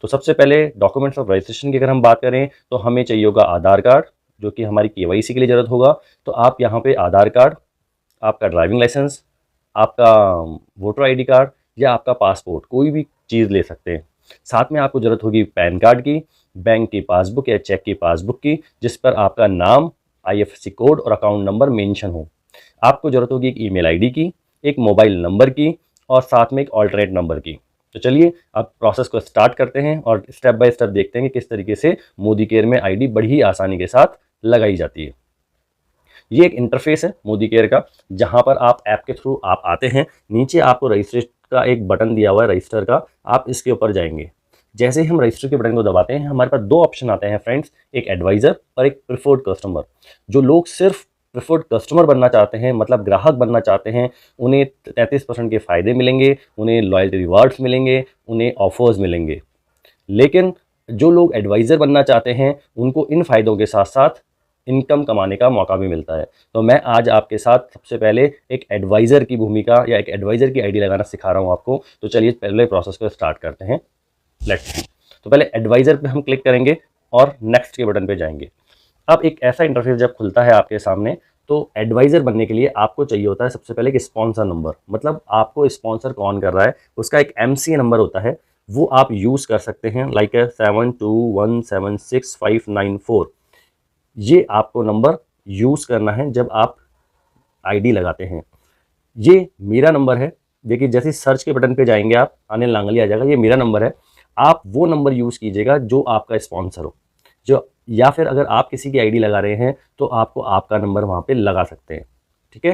तो सबसे पहले डॉक्यूमेंट्स ऑफ रजिस्ट्रेशन की अगर हम बात करें तो हमें चाहिए होगा आधार कार्ड, जो कि हमारी केवाईसी के लिए ज़रूरत होगा। तो आप यहाँ पे आधार कार्ड, आपका ड्राइविंग लाइसेंस, आपका वोटर आईडी कार्ड या आपका पासपोर्ट, कोई भी चीज़ ले सकते हैं। साथ में आपको ज़रूरत होगी पैन कार्ड की, बैंक की पासबुक या चेक की पासबुक की, जिस पर आपका नाम, आईएफएससी कोड और अकाउंट नंबर मेंशन हो। आपको ज़रूरत होगी एक ईमेल आईडी की, एक मोबाइल नंबर की और साथ में एक ऑल्टरनेट नंबर की। तो चलिए अब प्रोसेस को स्टार्ट करते हैं और स्टेप बाय स्टेप देखते हैं कि किस तरीके से मोदी केयर में आईडी बड़ी ही आसानी के साथ लगाई जाती है। ये एक इंटरफेस है मोदी केयर का, जहां पर आप ऐप के थ्रू आप आते हैं। नीचे आपको रजिस्टर का एक बटन दिया हुआ है, रजिस्टर का, आप इसके ऊपर जाएंगे। जैसे ही हम रजिस्टर के बटन को दबाते हैं हमारे पास दो ऑप्शन आते हैं फ्रेंड्स, एक एडवाइज़र और एक प्रिफर्ड कस्टमर। जो लोग सिर्फ प्रिफर्ड कस्टमर बनना चाहते हैं, मतलब ग्राहक बनना चाहते हैं, उन्हें 33% के फ़ायदे मिलेंगे, उन्हें लॉयल्टी रिवार्ड्स मिलेंगे, उन्हें ऑफर्स मिलेंगे। लेकिन जो लोग एडवाइज़र बनना चाहते हैं उनको इन फ़ायदों के साथ साथ इनकम कमाने का मौका भी मिलता है। तो मैं आज आपके साथ सबसे पहले एक एडवाइज़र की भूमिका या एक एडवाइज़र की आईडी लगाना सिखा रहा हूँ आपको। तो चलिए पहले प्रोसेस को स्टार्ट करते हैं। Let's see. तो पहले एडवाइज़र पे हम क्लिक करेंगे और नेक्स्ट के बटन पे जाएंगे। अब एक ऐसा इंटरफेस जब खुलता है आपके सामने, तो एडवाइज़र बनने के लिए आपको चाहिए होता है सबसे पहले एक स्पॉन्सर नंबर, मतलब आपको स्पॉन्सर कौन कर रहा है उसका एक एमसी नंबर होता है, वो आप यूज़ कर सकते हैं, लाइक 72176594। ये आपको नंबर यूज़ करना है जब आप आईडी लगाते हैं। ये मेरा नंबर है। देखिए जैसे सर्च के बटन पे जाएंगे आप, अनिल नांगली आ जाएगा, ये मेरा नंबर है। आप वो नंबर यूज़ कीजिएगा जो आपका स्पॉन्सर हो, जो, या फिर अगर आप किसी की आईडी लगा रहे हैं तो आपको आपका नंबर वहाँ पे लगा सकते हैं। ठीक है।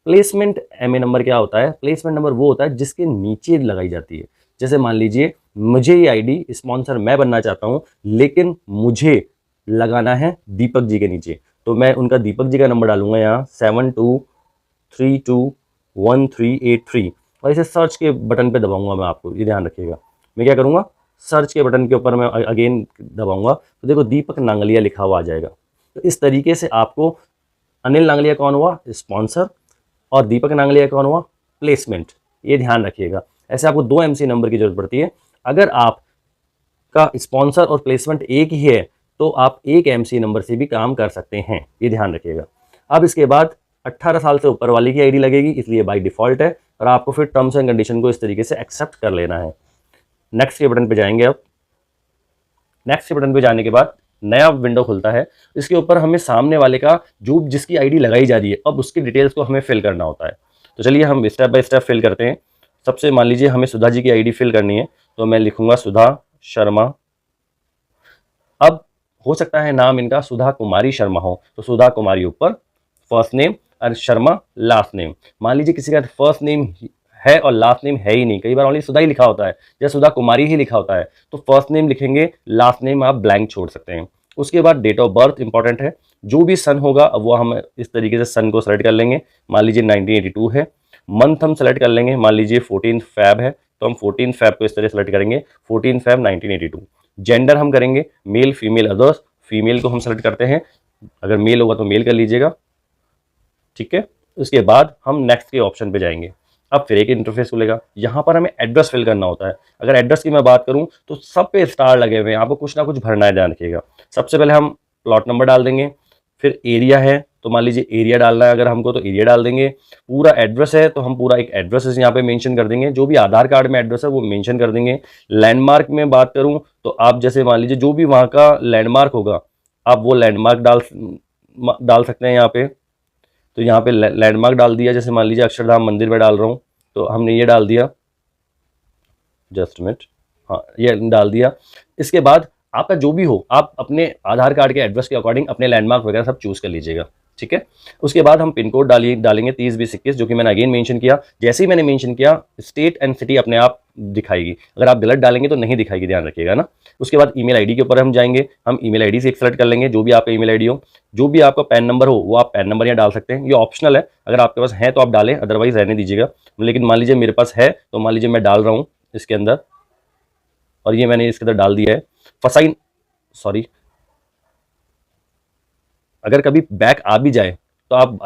प्लेसमेंट एमए नंबर क्या होता है? प्लेसमेंट नंबर वो होता है जिसके नीचे लगाई जाती है। जैसे मान लीजिए मुझे ये आईडी स्पॉन्सर मैं बनना चाहता हूँ, लेकिन मुझे लगाना है दीपक जी के नीचे, तो मैं उनका दीपक जी का नंबर डालूंगा यहाँ 72321383 और इसे सर्च के बटन पे दबाऊंगा। मैं आपको ये ध्यान रखिएगा, मैं क्या करूँगा, सर्च के बटन के ऊपर मैं अगेन दबाऊंगा तो देखो दीपक नांगलिया लिखा हुआ आ जाएगा। तो इस तरीके से आपको अनिल नांगलिया कौन हुआ? स्पॉन्सर, और दीपक नांगलिया कौन हुआ? प्लेसमेंट। ये ध्यान रखिएगा। ऐसे आपको दो एमसी नंबर की जरूरत पड़ती है। अगर आपका स्पॉन्सर और प्लेसमेंट एक ही है तो आप एक एमसी नंबर से भी काम कर सकते हैं, ये ध्यान रखिएगा। अब इसके बाद 18 साल से ऊपर वाले की आईडी लगेगी, इसलिए बाय डिफ़ॉल्ट है, और आपको फिर टर्म्स एंड कंडीशन को इस तरीके से एक्सेप्ट कर लेना है। नेक्स्ट के बटन पे जाएंगे। अब नेक्स्ट के बटन पे जाने के बाद नया विंडो खुलता है। इसके ऊपर हमें सामने वाले का जो जिसकी आईडी लगाई जा रही है, अब उसकी डिटेल्स को हमें फिल करना होता है। तो चलिए हम स्टेप बाय स्टेप फिल करते हैं। सबसे मान लीजिए हमें सुधा जी की आईडी फिल करनी है, तो मैं लिखूंगा सुधा शर्मा। अब हो सकता है नाम इनका सुधा कुमारी शर्मा हो, तो सुधा कुमारी ऊपर फर्स्ट नेम और शर्मा लास्ट नेम। मान लीजिए किसी का फर्स्ट नेम है और लास्ट नेम है ही नहीं, कई बार ओनली सुधा ही लिखा होता है या सुधा कुमारी ही लिखा होता है, तो फर्स्ट नेम लिखेंगे, लास्ट नेम आप ब्लैंक छोड़ सकते हैं। उसके बाद डेट ऑफ बर्थ इंपॉर्टेंट है, जो भी सन होगा अब वो हम इस तरीके से सन को सेलेक्ट कर लेंगे। मान लीजिए 1982 है। मंथ हम सेलेक्ट कर लेंगे, मान लीजिए 14 फैब है तो हम 14 फैब को इस तरह सेलेक्ट करेंगे, 14 फैब 1982। जेंडर हम करेंगे मेल फीमेल अदर्स, फीमेल को हम सेलेक्ट करते हैं, अगर मेल होगा तो मेल कर लीजिएगा। ठीक है। उसके बाद हम नेक्स्ट के ऑप्शन पे जाएंगे। अब फिर एक इंटरफेस खुलेगा, यहाँ पर हमें एड्रेस फिल करना होता है। अगर एड्रेस की मैं बात करूँ तो सब पे स्टार लगे हुए हैं, आपको कुछ ना कुछ भरना है, ध्यान रखिएगा। सबसे पहले हम प्लॉट नंबर डाल देंगे, फिर एरिया है तो मान लीजिए एरिया डालना है अगर हमको तो एरिया डाल देंगे। पूरा एड्रेस है तो हम पूरा एक एड्रेस यहाँ पे मेंशन कर देंगे, जो भी आधार कार्ड में एड्रेस है वो मेंशन कर देंगे। लैंडमार्क में बात करूँ तो आप जैसे मान लीजिए जो भी वहाँ का लैंडमार्क होगा आप वो लैंडमार्क डाल सकते हैं यहाँ पे। तो यहाँ पे लैंडमार्क डाल दिया, जैसे मान लीजिए अक्षरधाम मंदिर में डाल रहा हूँ तो हमने ये डाल दिया, जस्ट मिनट, हाँ ये डाल दिया। इसके बाद आपका जो भी हो आप अपने आधार कार्ड के एड्रेस के अकॉर्डिंग अपने लैंडमार्क वगैरह सब चूज कर लीजिएगा। ठीक है। उसके बाद हम पिन कोड डालेंगे 302021, जो कि मैंने अगेन मेंशन किया। जैसे ही मैंने मेंशन किया स्टेट एंड सिटी अपने आप दिखाएगी, अगर आप गलत डालेंगे तो नहीं दिखाएगी, ध्यान रखिएगा ना। उसके बाद ईमेल आईडी के ऊपर हम जाएंगे, हम ईमेल आईडी से एक सेलेक्ट कर लेंगे, जो भी आपका ईमेल आईडी हो। जो भी आपका पैन नंबर हो वो आप पैन नंबर यहाँ डाल सकते हैं, ये ऑप्शनल है, अगर आपके पास है तो आप डालें, अदरवाइज रहने दीजिएगा। लेकिन मान लीजिए मेरे पास है तो मान लीजिए मैं डाल रहा हूँ इसके अंदर, और ये मैंने इसके अंदर डाल दिया है। फसाइन, सॉरी, अगर कभी बैक आ भी जाए तो आप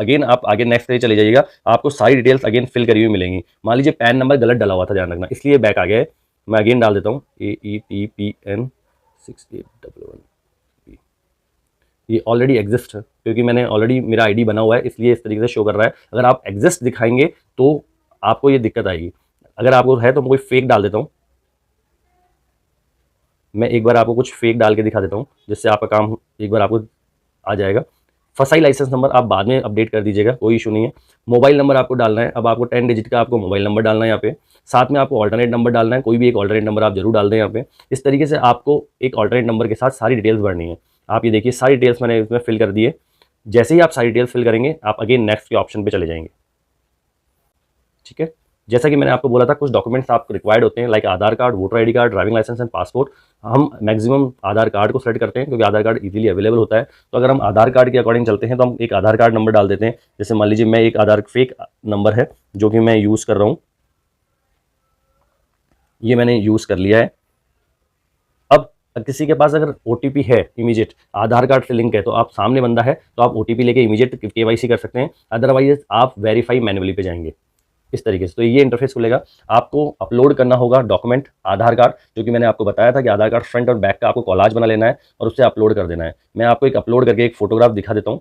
आगे नेक्स्ट पेज चले जाइएगा, आपको सारी डिटेल्स अगेन फिल करी हुई मिलेंगी। मान लीजिए पैन नंबर गलत डाला हुआ था, ध्यान रखना, इसलिए बैक आ गया है। मैं अगेन डाल देता हूँ AETPN 6811। ये ऑलरेडी एग्जिस्ट है क्योंकि मैंने ऑलरेडी मेरा आईडी बना हुआ है, इसलिए इस तरीके से शो कर रहा है। अगर आप एग्जिस्ट दिखाएंगे तो आपको ये दिक्कत आएगी। अगर आपको है तो मैं कोई फेक डाल देता हूँ। मैं एक बार आपको कुछ फेक डाल के दिखा देता हूँ जिससे आपका काम एक बार आपको आ जाएगा। फसाई लाइसेंस नंबर आप बाद में अपडेट कर दीजिएगा, कोई इशू नहीं है। मोबाइल नंबर आपको डालना है, अब आपको 10 डिजिट का आपको मोबाइल नंबर डालना है यहाँ पे। साथ में आपको ऑल्टरनेट नंबर डालना है, कोई भी एक ऑल्टरनेट नंबर आप जरूर डाल दें यहाँ पे। इस तरीके से आपको एक ऑल्टरनेट नंबर के साथ सारी डिटेल्स भरनी है। आप ये देखिए सारी डिटेल्स मैंने इसमें फिल कर दिए। जैसे ही आप सारी डिटेल्स फिल करेंगे आप अगेन नेक्स्ट के ऑप्शन पे चले जाएंगे। ठीक है, जैसा कि मैंने आपको बोला था कुछ डॉक्यूमेंट्स आपको रिक्वायर्ड होते हैं, like Aadhaar card, voter ID card, driving licence and passport. हम मैक्सिमम आधार कार्ड को सेलेक्ट करते हैं क्योंकि आधार कार्ड इजीली अवेलेबल होता है। तो अगर हम आधार कार्ड के अकॉर्डिंग चलते हैं तो हम एक आधार कार्ड नंबर डाल देते हैं। जैसे मान लीजिए मैं एक आधार फेक नंबर है जो कि मैं यूज़ कर रहा हूँ, ये मैंने यूज़ कर लिया है। अब किसी के पास अगर OTP है इमीडिएट, आधार कार्ड से लिंक है, तो आप सामने बंदा है तो आप OTP लेके इमीडिएट KYC कर सकते हैं। अदरवाइज आप वेरीफाई मैनुअली पे जाएंगे इस तरीके से। तो ये इंटरफेस खुलेगा। आपको अपलोड करना होगा डॉक्यूमेंट आधार कार्ड, जो कि मैंने आपको बताया था कि आधार कार्ड फ्रंट और बैक का आपको कॉलाज बना लेना है और उससे अपलोड कर देना है। मैं आपको एक अपलोड करके एक फोटोग्राफ दिखा देता हूँ।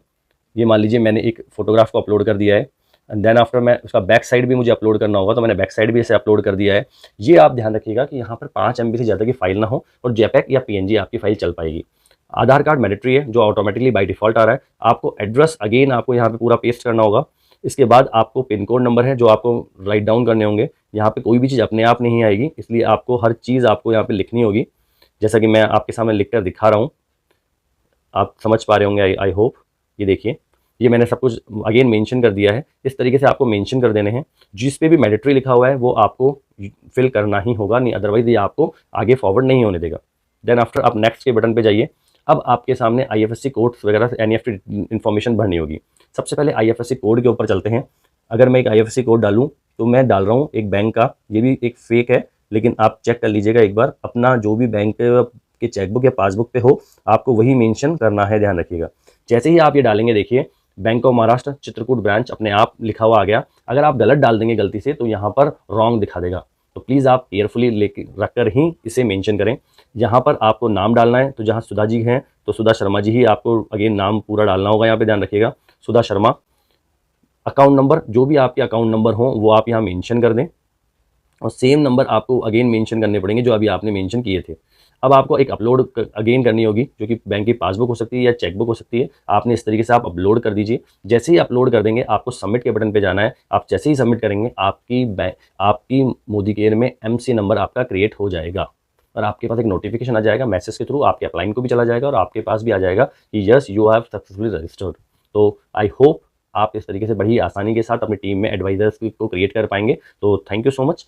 ये मान लीजिए मैंने एक फोटोग्राफ को अपलोड कर दिया है एंड देन आफ्टर मैं उसका बैक साइड भी मुझे अपलोड करना होगा, तो मैंने बैक साइड भी इसे अपलोड कर दिया है। ये आप ध्यान रखिएगा कि यहाँ पर 5 MB से ज़्यादा की फाइल ना हो और JPEG या PNG आपकी फाइल चल पाएगी। आधार कार्ड मैंडेटरी है जो ऑटोमेटिकली बाय डिफॉल्ट आ रहा है। आपको एड्रेस अगेन आपको यहाँ पे पूरा पेस्ट करना होगा। इसके बाद आपको पिन कोड नंबर है जो आपको राइट डाउन करने होंगे। यहाँ पे कोई भी चीज़ अपने आप नहीं आएगी, इसलिए आपको हर चीज़ आपको यहाँ पे लिखनी होगी। जैसा कि मैं आपके सामने लिख कर दिखा रहा हूँ, आप समझ पा रहे होंगे आई होप। ये देखिए, ये मैंने सब कुछ अगेन मेंशन कर दिया है। इस तरीके से आपको मेंशन कर देने हैं। जिस पे भी मैंडेटरी लिखा हुआ है वो आपको फिल करना ही होगा, नहीं अदरवाइज ये आपको आगे फॉरवर्ड नहीं होने देगा। देन आफ्टर आप नेक्स्ट के बटन पे जाइए। अब आपके सामने IFSC कोड्स वगैरह NEFT इन्फॉर्मेशन भरनी होगी। सबसे पहले IFSC कोड के ऊपर चलते हैं। अगर मैं एक IFSC कोड डालूँ तो मैं डाल रहा हूँ एक बैंक का, ये भी एक फेक है, लेकिन आप चेक कर लीजिएगा एक बार। अपना जो भी बैंक के चेकबुक या पासबुक पे हो आपको वही मेंशन करना है, ध्यान रखिएगा। जैसे ही आप ये डालेंगे देखिए bank of Maharashtra Chitrakoot branch अपने आप लिखा हुआ आ गया। अगर आप गलत डाल देंगे गलती से तो यहाँ पर रॉन्ग दिखा देगा। तो प्लीज़ आप केयरफुली लेके रखकर ही इसे मेंशन करें। यहाँ पर आपको नाम डालना है, तो जहाँ सुधा जी हैं तो सुधा शर्मा जी ही आपको अगेन नाम पूरा डालना होगा। यहाँ पे ध्यान रखिएगा सुधा शर्मा। अकाउंट नंबर, जो भी आपके अकाउंट नंबर हो वो आप यहाँ मेंशन कर दें और सेम नंबर आपको अगेन मेंशन करने पड़ेंगे जो अभी आपने मेंशन किए थे। अब आपको एक अपलोड अगेन करनी होगी जो कि बैंक की पासबुक हो सकती है या चेकबुक हो सकती है। आपने इस तरीके से आप अपलोड कर दीजिए। जैसे ही अपलोड कर देंगे आपको सबमिट के बटन पे जाना है। आप जैसे ही सबमिट करेंगे आपकी मोदी केयर में MC नंबर आपका क्रिएट हो जाएगा और आपके पास एक नोटिफिकेशन आ जाएगा मैसेज के थ्रू, आपके अपलाइन को भी चला जाएगा और आपके पास भी आ जाएगा कि yes you have successfully registered. तो आई होप आप इस तरीके से बड़ी आसानी के साथ अपनी टीम में एडवाइजर्स को क्रिएट कर पाएंगे। तो थैंक यू सो मच।